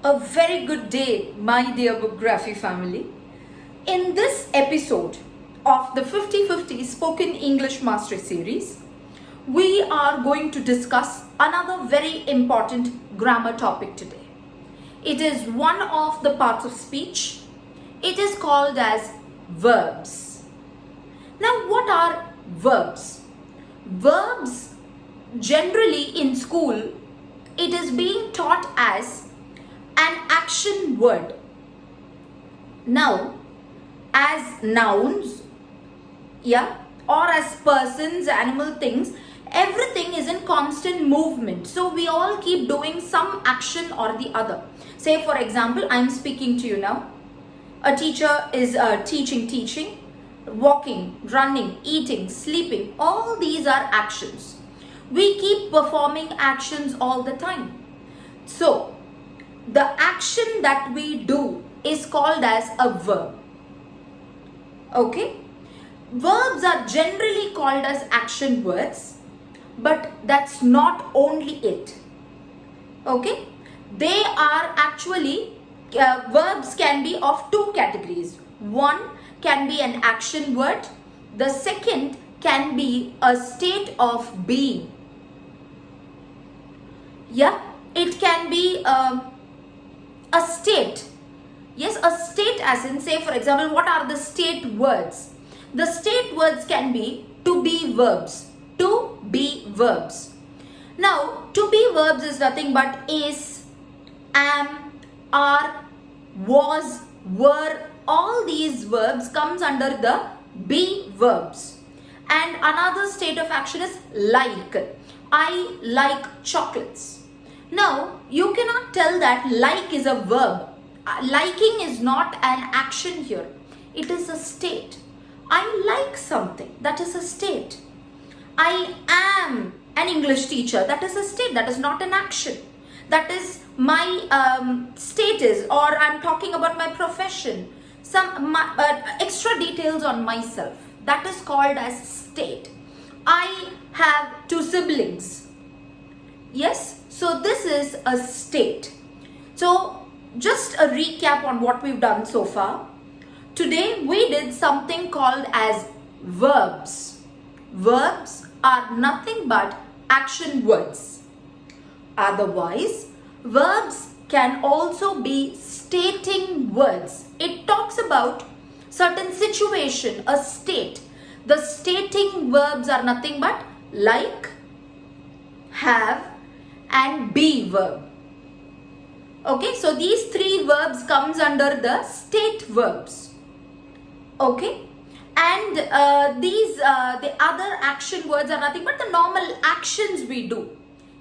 A very good day, my dear Bookgraphy family. In this episode of the 50/50 Spoken English Mastery Series, we are going to discuss another very important grammar topic today. It is one of the parts of speech. It is called as verbs. Now, what are verbs? Verbs, generally in school, it is being taught as an action word. Now, as nouns, or as persons, animal, things, everything is in constant movement. So we all keep doing some action or the other. Say, for example, I'm speaking to you now. A teacher is teaching, walking, running, eating, sleeping. All these are actions. We keep performing actions all the time. So, the action that we do is called as a verb. Okay? Verbs are generally called as action words, but that's not only it. Okay? They are actually, verbs can be of two categories. One can be an action word. The second can be a state of being. It can be a state. Yes, a state as in, say for example, what are the state words? The state words can be to be verbs. To be verbs. Now, to be verbs is nothing but is, am, are, was, were. All these verbs comes under the be verbs. And another state of action is like. I like chocolates. Now, you cannot tell that like is a verb. Liking is not an action here. It is a state. I like something. That is a state. I am an English teacher. That is a state. That is not an action. That is my status, or I'm talking about my profession. Some extra details on myself. That is called as state. I have 2 siblings. Yes. So this is a state. So just a recap on what we've done so far. Today we did something called as verbs. Verbs are nothing but action words. Otherwise, verbs can also be stating words. It talks about certain situation, a state. The stating verbs are nothing but like, have, and be verb. Okay, so these 3 verbs comes under the state verbs. Okay, and the other action words are nothing but the normal actions we do.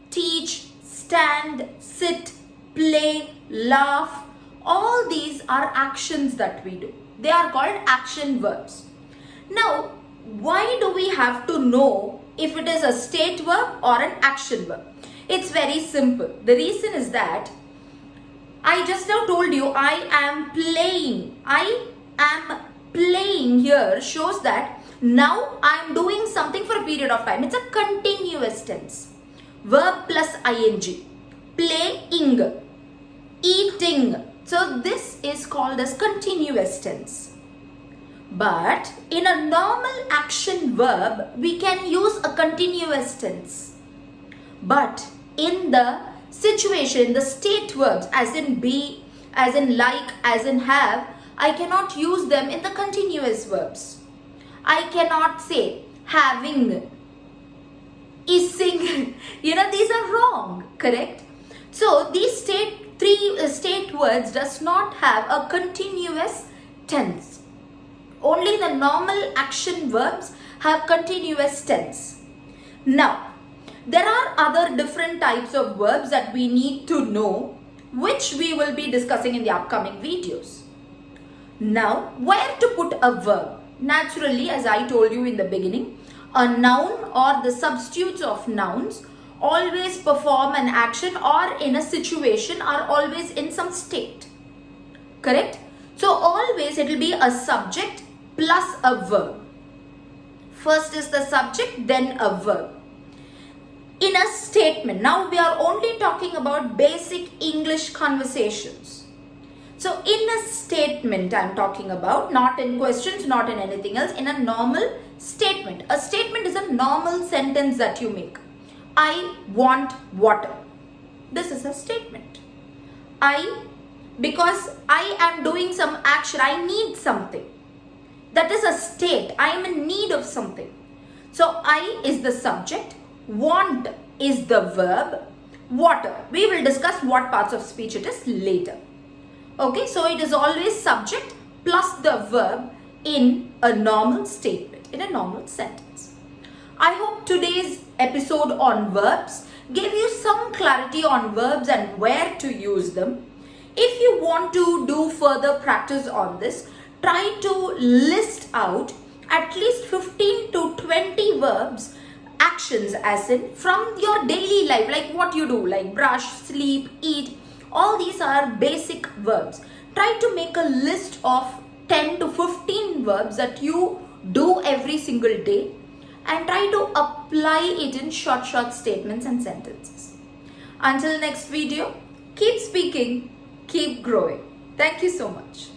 Teach, stand, sit, play, laugh. All these are actions that we do. They are called action verbs. Now, why do we have to know if it is a state verb or an action verb? It's very simple. The reason is that I just now told you I am playing. I am playing here shows that now I am doing something for a period of time. It's a continuous tense. Verb plus ing. Playing. Eating. So this is called as continuous tense. But in a normal action verb, we can use a continuous tense. But in the situation, the state verbs as in be, as in like, as in have, I cannot use them in the continuous verbs. I cannot say having, ising. These are wrong, correct? So these three state words does not have a continuous tense. Only the normal action verbs have continuous tense. Now, there are other different types of verbs that we need to know, which we will be discussing in the upcoming videos. Now, where to put a verb? Naturally, as I told you in the beginning, a noun or the substitutes of nouns always perform an action or in a situation are always in some state. Correct? So, always it will be a subject plus a verb. First is the subject, then a verb. In a statement, now we are only talking about basic English English conversations. So in a statement I'm talking about, not in questions, not in anything else, in a normal statement. A statement is a normal sentence that you make. I want water. This is a statement. Because I am doing some action, I need something. That is a state. I am in need of something. So I is the subject, want is the verb, water. We will discuss what parts of speech it is later. Okay, so it is always subject plus the verb in a normal statement, in a normal sentence. I hope today's episode on verbs gave you some clarity on verbs and where to use them. If you want to do further practice on this, try to list out at least 15 to 20 verbs, actions as in from your daily life, like what you do, like brush, sleep, eat. All these are basic verbs. Try to make a list of 10 to 15 verbs that you do every single day and try to apply it in short statements and sentences. Until next video, keep speaking, keep growing. Thank you so much.